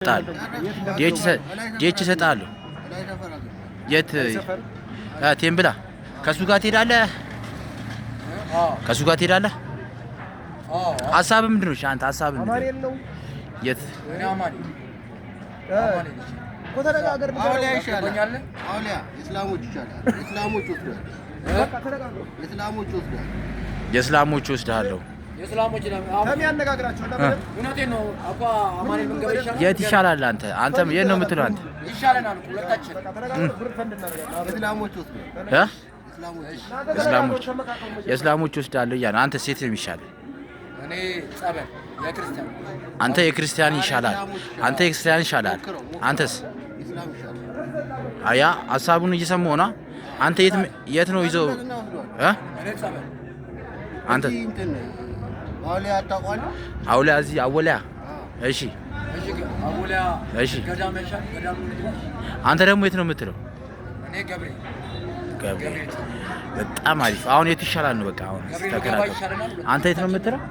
ዲኤች ይሰጣሉ። የት ቴምብላ ከሱ ጋር ትሄዳለህ? ከሱ ጋር ትሄዳለህ? ሀሳብ ምንድን ነው? አንተ ሀሳብ ምንድን ነው? የት የእስላሞች ወስዳለሁ። የት ይሻላል? አንተ የት ነው የምትለው? አንተ የእስላሞች ወስዳለሁ እያለ አንተ ሴት ነው የሚሻለው? አንተ የክርስቲያን ይሻላል። አንተ የክርስቲያን ይሻላል። አንተስ? አያ ሀሳቡን እየሰማሁ ነው። አንተ የት ነው ይዘው? አንተ አውሊያ እዚህ አወሊያ። እሺ እሺ። አንተ ደግሞ የት ነው የምትለው? ገብሬ። በጣም አሪፍ። አሁን የት ይሻላል ነው? በቃ አሁን ተከራከሩ። አንተ የት ነው የምትለው?